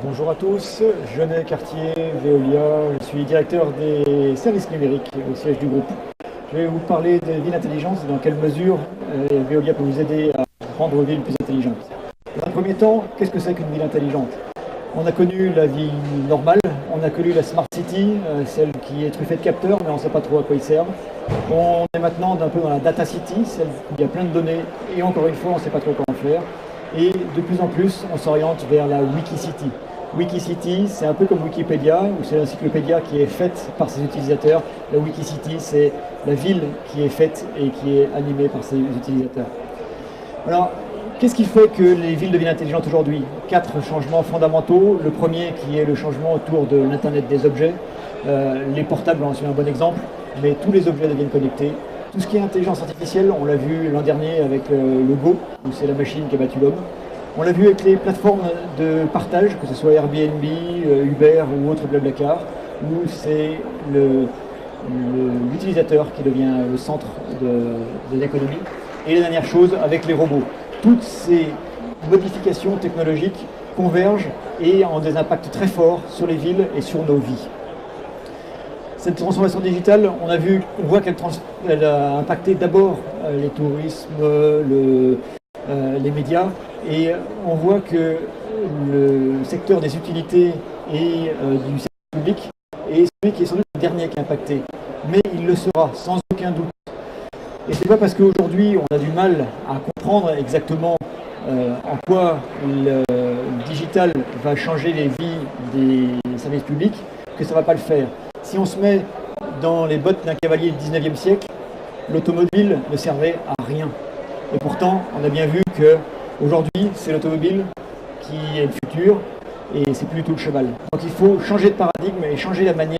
Bonjour à tous, Genet Cartier, Veolia, je suis directeur des services numériques au siège du groupe. Je vais vous parler de ville intelligente et dans quelle mesure Veolia peut nous aider à rendre nos villes plus intelligentes. Dans un premier temps, qu'est-ce que c'est qu'une ville intelligente? On a connu la vie normale, on a connu la Smart City, celle qui est truffée de capteurs, mais on ne sait pas trop à quoi ils servent. On est maintenant un peu dans la Data City, celle où il y a plein de données, et encore une fois, on ne sait pas trop comment faire. Et de plus en plus, on s'oriente vers la Wikicity. Wikicity, c'est un peu comme Wikipédia, où c'est l'encyclopédia qui est faite par ses utilisateurs. La Wikicity, c'est la ville qui est faite et qui est animée par ses utilisateurs. Alors, qu'est-ce qui fait que les villes deviennent intelligentes aujourd'hui? 4 changements fondamentaux. Le premier qui est le changement autour de l'Internet des objets. Les portables en sont un bon exemple, mais tous les objets deviennent connectés. Tout ce qui est intelligence artificielle, on l'a vu l'an dernier avec le Go, où c'est la machine qui a battu l'homme. On l'a vu avec les plateformes de partage, que ce soit Airbnb, Uber ou autre Blablacar, où c'est l'utilisateur qui devient le centre de l'économie. Et la dernière chose, avec les robots. Toutes ces modifications technologiques convergent et ont des impacts très forts sur les villes et sur nos vies. Cette transformation digitale, on voit qu'elle a impacté d'abord les tourismes, les médias, et on voit que le secteur des utilités et du secteur public est celui qui est sans doute le dernier qui est impacté. Mais il le sera, sans aucun doute. Et c'est pas parce qu'aujourd'hui on a du mal à comprendre exactement en quoi le digital va changer les vies des services publics que ça ne va pas le faire. Si on se met dans les bottes d'un cavalier du 19e siècle, l'automobile ne servait à rien. Et pourtant, on a bien vu qu'aujourd'hui, c'est l'automobile qui est le futur et c'est plus du tout le cheval. Donc il faut changer de paradigme et changer la manière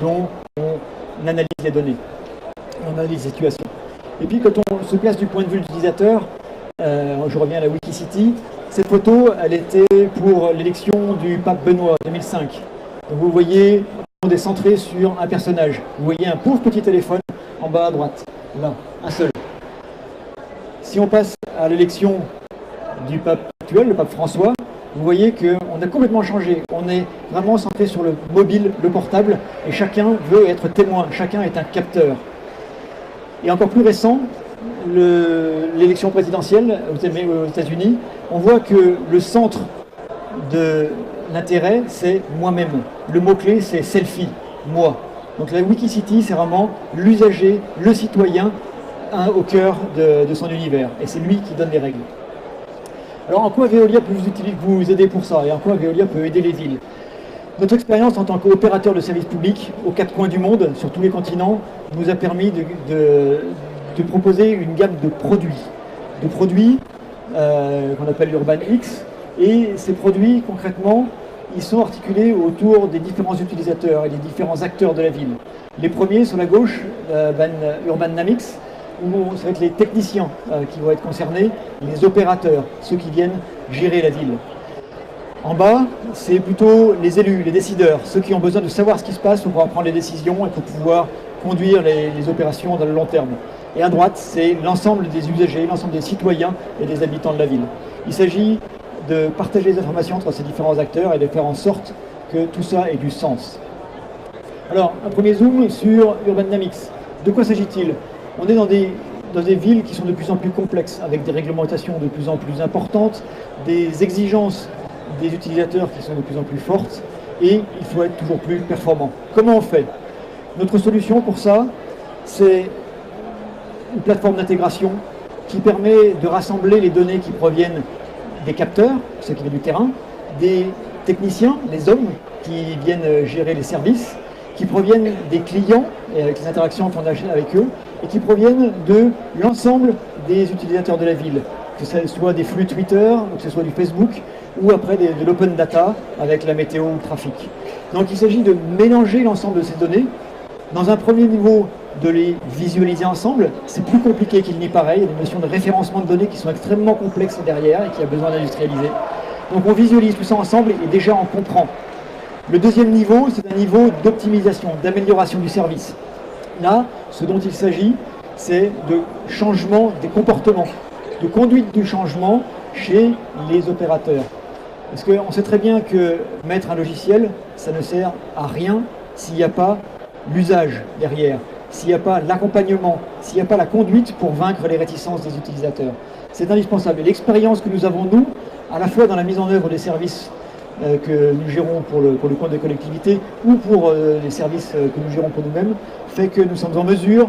dont on analyse les données, on analyse les situations. Et puis quand on se place du point de vue de l'utilisateur, je reviens à la Wikicity, cette photo, elle était pour l'élection du pape Benoît 2005. Donc vous voyez, on est centré sur un personnage. Vous voyez un pauvre petit téléphone en bas à droite, là, un seul. Si on passe à l'élection du pape actuel, le pape François, vous voyez qu'on a complètement changé. On est vraiment centré sur le mobile, le portable, et chacun veut être témoin, chacun est un capteur. Et encore plus récent, l'élection présidentielle aux États-Unis, on voit que le centre de l'intérêt, c'est moi-même. Le mot-clé, c'est selfie, moi. Donc la Wikicity, c'est vraiment l'usager, le citoyen, au cœur de son univers. Et c'est lui qui donne les règles. Alors en quoi Veolia peut vous aider pour ça? Et en quoi Veolia peut aider les villes? Notre expérience en tant qu'opérateur de services publics aux 4 coins du monde, sur tous les continents, nous a permis de proposer une gamme de produits qu'on appelle Urban X. Et ces produits, concrètement, ils sont articulés autour des différents utilisateurs et des différents acteurs de la ville. Les premiers, sur la gauche, Urban Dynamics, où ça va être les techniciens qui vont être concernés, les opérateurs, ceux qui viennent gérer la ville. En bas, c'est plutôt les élus, les décideurs, ceux qui ont besoin de savoir ce qui se passe pour pouvoir prendre les décisions et pour pouvoir conduire les opérations dans le long terme. Et à droite, c'est l'ensemble des usagers, l'ensemble des citoyens et des habitants de la ville. Il s'agit de partager les informations entre ces différents acteurs et de faire en sorte que tout ça ait du sens. Alors, un premier zoom sur Urban Dynamics. De quoi s'agit-il? On est dans des villes qui sont de plus en plus complexes, avec des réglementations de plus en plus importantes, des exigences des utilisateurs qui sont de plus en plus fortes, et il faut être toujours plus performant. Comment on fait? Notre solution pour ça, c'est une plateforme d'intégration qui permet de rassembler les données qui proviennent des capteurs, ceux qui viennent du terrain, des techniciens, les hommes qui viennent gérer les services, qui proviennent des clients et avec les interactions qu'on a avec eux, et qui proviennent de l'ensemble des utilisateurs de la ville, que ce soit des flux Twitter, que ce soit du Facebook, ou après de l'open data avec la météo ou le trafic. Donc il s'agit de mélanger l'ensemble de ces données. Dans un premier niveau, de les visualiser ensemble, c'est plus compliqué qu'il n'y paraît. Il y a des notions de référencement de données qui sont extrêmement complexes derrière et qui a besoin d'industrialiser. Donc on visualise tout ça ensemble et déjà on comprend. Le deuxième niveau, c'est un niveau d'optimisation, d'amélioration du service. Là, ce dont il s'agit, c'est de changement des comportements, de conduite du changement chez les opérateurs. Parce qu'on sait très bien que mettre un logiciel, ça ne sert à rien s'il n'y a pas l'usage derrière, s'il n'y a pas l'accompagnement, s'il n'y a pas la conduite pour vaincre les réticences des utilisateurs. C'est indispensable. Et l'expérience que nous avons, nous, à la fois dans la mise en œuvre des services que nous gérons pour le compte des collectivités ou pour les services que nous gérons pour nous-mêmes, fait que nous sommes en mesure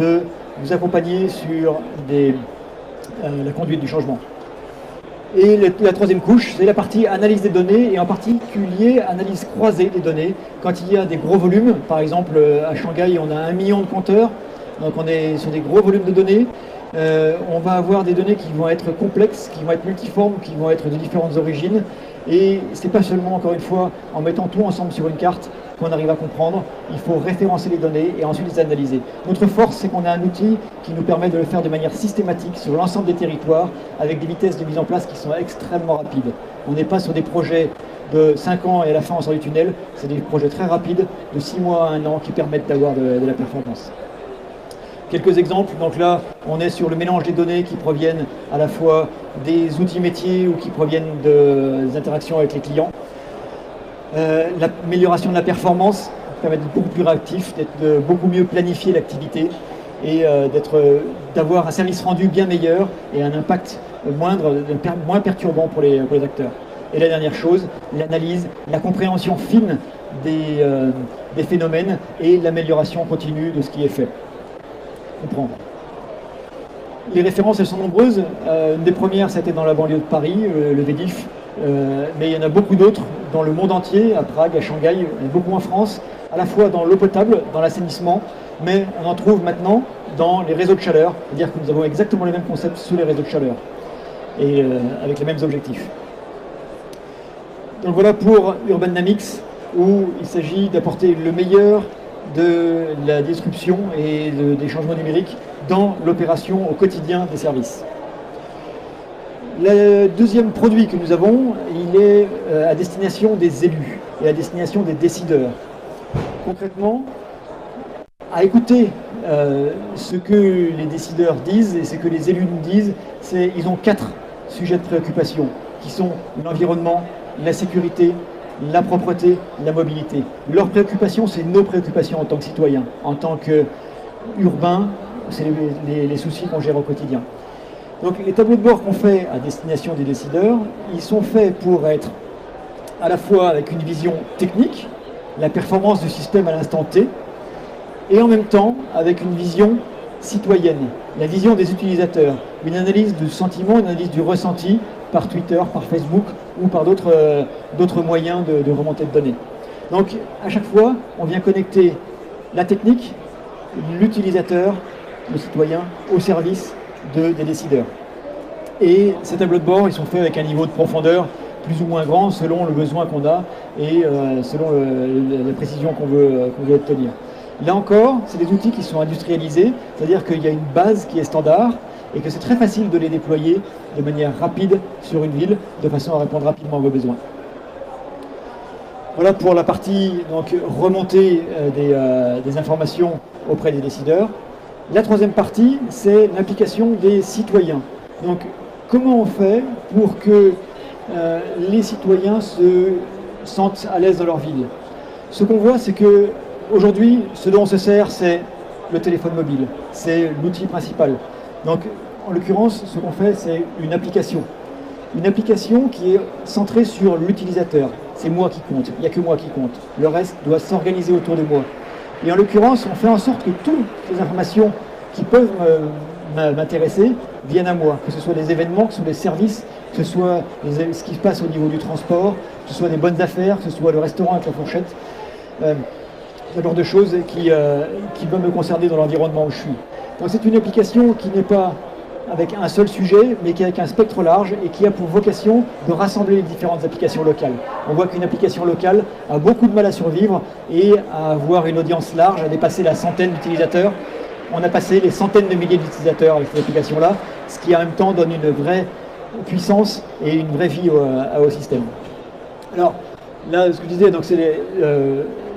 de vous accompagner sur la conduite du changement. Et la troisième couche, c'est la partie analyse des données, et en particulier analyse croisée des données. Quand il y a des gros volumes, par exemple à Shanghai, on a 1 million de compteurs, donc on est sur des gros volumes de données. On va avoir des données qui vont être complexes, qui vont être multiformes, qui vont être de différentes origines. Et c'est pas seulement, encore une fois, en mettant tout ensemble sur une carte qu'on arrive à comprendre. Il faut référencer les données et ensuite les analyser. Notre force, c'est qu'on a un outil qui nous permet de le faire de manière systématique sur l'ensemble des territoires, avec des vitesses de mise en place qui sont extrêmement rapides. On n'est pas sur des projets de 5 ans et à la fin on sort du tunnel. C'est des projets très rapides, de 6 mois à 1 an, qui permettent d'avoir de la performance. Quelques exemples, donc là on est sur le mélange des données qui proviennent à la fois des outils métiers ou qui proviennent des interactions avec les clients. L'amélioration de la performance permet d'être beaucoup plus réactif, de beaucoup mieux planifier l'activité et d'avoir un service rendu bien meilleur et un impact moindre, moins perturbant pour les acteurs. Et la dernière chose, l'analyse, la compréhension fine des phénomènes et l'amélioration continue de ce qui est fait. Comprendre. Les références, elles sont nombreuses. Une des premières, c'était dans la banlieue de Paris, le VEDIF. Mais il y en a beaucoup d'autres dans le monde entier, à Prague, à Shanghai, beaucoup en France, à la fois dans l'eau potable, dans l'assainissement, mais on en trouve maintenant dans les réseaux de chaleur, c'est-à-dire que nous avons exactement les mêmes concepts sous les réseaux de chaleur, et avec les mêmes objectifs. Donc voilà pour Urban Dynamics, où il s'agit d'apporter le meilleur de la disruption et des changements numériques dans l'opération au quotidien des services. Le deuxième produit que nous avons, il est à destination des élus et à destination des décideurs. Concrètement, à écouter ce que les décideurs disent et ce que les élus nous disent, ils ont 4 sujets de préoccupation qui sont l'environnement, la sécurité, la propreté, la mobilité. Leurs préoccupations, c'est nos préoccupations en tant que citoyens, en tant qu'urbains, c'est les soucis qu'on gère au quotidien. Donc les tableaux de bord qu'on fait à destination des décideurs, ils sont faits pour être à la fois avec une vision technique, la performance du système à l'instant T, et en même temps avec une vision citoyenne, la vision des utilisateurs, une analyse du sentiment, une analyse du ressenti par Twitter, par Facebook ou par d'autres moyens de remontée de données. Donc à chaque fois, on vient connecter la technique, l'utilisateur, le citoyen, au service des décideurs. Et ces tableaux de bord, ils sont faits avec un niveau de profondeur plus ou moins grand selon le besoin qu'on a et selon la précision qu'on veut obtenir. Là encore, c'est des outils qui sont industrialisés, c'est-à-dire qu'il y a une base qui est standard et que c'est très facile de les déployer de manière rapide sur une ville, de façon à répondre rapidement à vos besoins. Voilà pour la partie donc, remontée des informations auprès des décideurs. La troisième partie, c'est l'implication des citoyens. Donc, comment on fait pour que les citoyens se sentent à l'aise dans leur ville? Ce qu'on voit, c'est que aujourd'hui, ce dont on se sert, c'est le téléphone mobile. C'est l'outil principal. Donc, en l'occurrence, ce qu'on fait, c'est une application. Une application qui est centrée sur l'utilisateur. C'est moi qui compte, il n'y a que moi qui compte. Le reste doit s'organiser autour de moi. Et en l'occurrence, on fait en sorte que toutes les informations qui peuvent m'intéresser viennent à moi. Que ce soit des événements, que ce soit des services, que ce soit ce qui se passe au niveau du transport, que ce soit des bonnes affaires, que ce soit le restaurant avec la fourchette. Ce genre de choses qui peuvent me concerner dans l'environnement où je suis. Donc c'est une application qui n'est pas avec un seul sujet, mais qui est avec un spectre large et qui a pour vocation de rassembler les différentes applications locales. On voit qu'une application locale a beaucoup de mal à survivre et à avoir une audience large, à dépasser la centaine d'utilisateurs. On a passé les centaines de milliers d'utilisateurs avec cette application-là, ce qui en même temps donne une vraie puissance et une vraie vie au système. Alors, là, ce que je disais, donc, c'est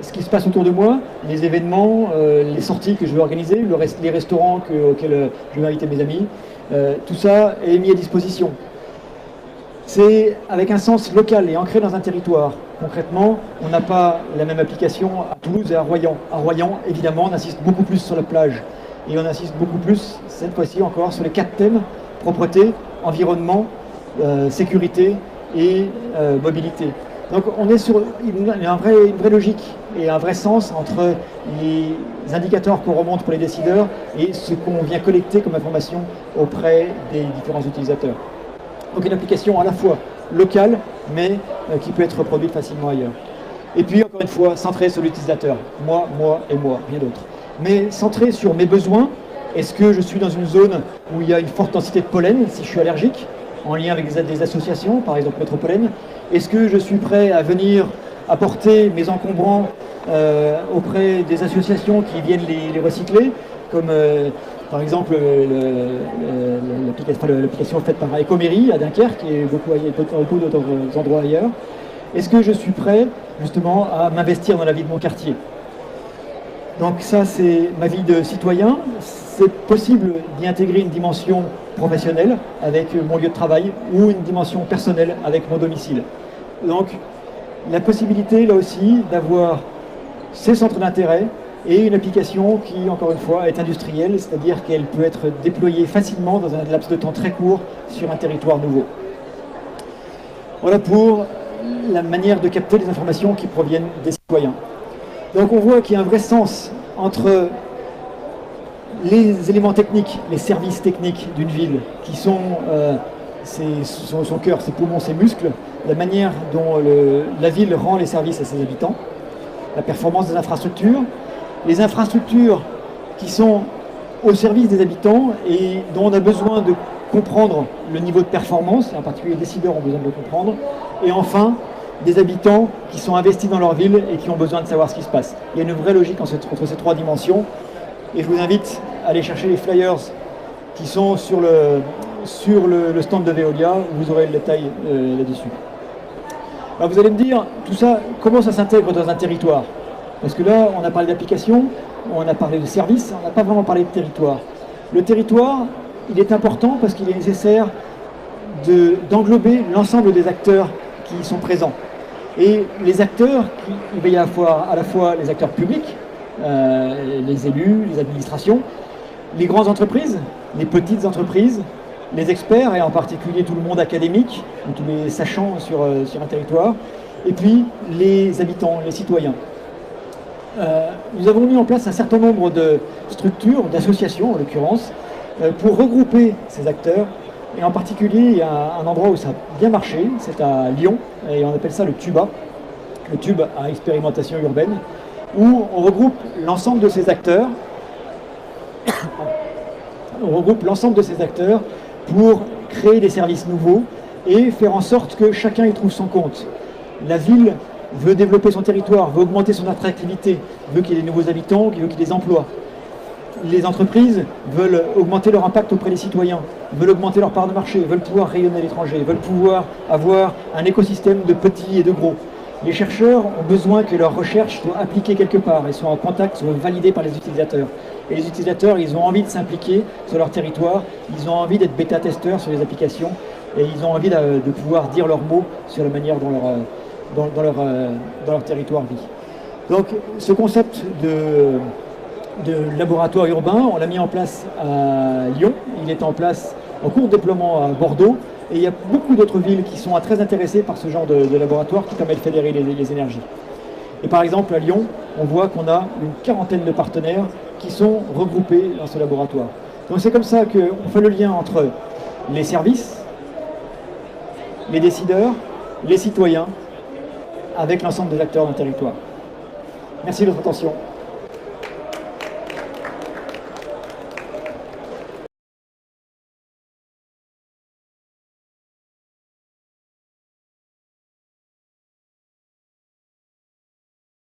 ce qui se passe autour de moi, les événements, les sorties que je veux organiser, les restaurants auxquels je vais inviter mes amis, tout ça est mis à disposition. C'est avec un sens local et ancré dans un territoire. Concrètement, on n'a pas la même application à Toulouse et à Royan. À Royan, évidemment, on insiste beaucoup plus sur la plage. Et on insiste beaucoup plus, cette fois-ci encore, sur les 4 thèmes: propreté, environnement, sécurité et mobilité. Donc on est sur une vraie logique et un vrai sens entre les indicateurs qu'on remonte pour les décideurs et ce qu'on vient collecter comme information auprès des différents utilisateurs. Donc une application à la fois locale, mais qui peut être reproduite facilement ailleurs. Et puis, encore une fois, centrée sur l'utilisateur. Moi, et moi, rien d'autre. Mais centrée sur mes besoins. Est-ce que je suis dans une zone où il y a une forte densité de pollen, si je suis allergique, en lien avec des associations, par exemple Métropollen? Est-ce que je suis prêt à venir apporter mes encombrants auprès des associations qui viennent les recycler, comme par exemple l'application faite par Ecoméry à Dunkerque et beaucoup d'autres endroits ailleurs? Est-ce que je suis prêt justement à m'investir dans la vie de mon quartier? Donc ça, c'est ma vie de citoyen. C'est possible d'y intégrer une dimension professionnelle avec mon lieu de travail ou une dimension personnelle avec mon domicile. Donc la possibilité là aussi d'avoir ces centres d'intérêt et une application qui, encore une fois, est industrielle, c'est-à-dire qu'elle peut être déployée facilement dans un laps de temps très court sur un territoire nouveau. Voilà pour la manière de capter les informations qui proviennent des citoyens. Donc on voit qu'il y a un vrai sens entre les éléments techniques, les services techniques d'une ville, qui sont son cœur, ses poumons, ses muscles, la manière dont la ville rend les services à ses habitants, la performance des infrastructures, les infrastructures qui sont au service des habitants et dont on a besoin de comprendre le niveau de performance, et en particulier les décideurs ont besoin de le comprendre, et enfin, des habitants qui sont investis dans leur ville et qui ont besoin de savoir ce qui se passe. Il y a une vraie logique entre ces 3 dimensions, et je vous invite à aller chercher les flyers qui sont sur le stand de Veolia, où vous aurez le détail là-dessus. Alors vous allez me dire, tout ça, comment ça s'intègre dans un territoire? Parce que là, on a parlé d'application, on a parlé de services, on n'a pas vraiment parlé de territoire. Le territoire, il est important parce qu'il est nécessaire d'englober l'ensemble des acteurs qui sont présents. Et les acteurs, il va y avoir à la fois les acteurs publics, les élus, les administrations, les grandes entreprises, les petites entreprises, les experts, et en particulier tout le monde académique, tous les sachants sur un territoire, et puis les habitants, les citoyens. Nous avons mis en place un certain nombre de structures, d'associations en l'occurrence, pour regrouper ces acteurs. Et en particulier, il y a un endroit où ça a bien marché, c'est à Lyon, et on appelle ça le TUBA, le Tube à expérimentation urbaine, où on regroupe l'ensemble de ces acteurs, pour créer des services nouveaux et faire en sorte que chacun y trouve son compte. La ville veut développer son territoire, veut augmenter son attractivité, veut qu'il y ait des nouveaux habitants, veut qu'il y ait des emplois. Les entreprises veulent augmenter leur impact auprès des citoyens, veulent augmenter leur part de marché, veulent pouvoir rayonner à l'étranger, veulent pouvoir avoir un écosystème de petits et de gros. Les chercheurs ont besoin que leurs recherches soient appliquées quelque part, elles soient en contact, soient validées par les utilisateurs. Et les utilisateurs, ils ont envie de s'impliquer sur leur territoire, ils ont envie d'être bêta-testeurs sur les applications, et ils ont envie de pouvoir dire leurs mots sur la manière dont leur territoire vit. Donc ce concept de laboratoire urbain, on l'a mis en place à Lyon, il est en place en cours de déploiement à Bordeaux, et il y a beaucoup d'autres villes qui sont très intéressées par ce genre de laboratoire qui permet de fédérer les énergies. Et par exemple à Lyon, on voit qu'on a une 40aine de partenaires qui sont regroupés dans ce laboratoire. Donc c'est comme ça qu'on fait le lien entre les services, les décideurs, les citoyens, avec l'ensemble des acteurs d'un territoire. Merci de votre attention.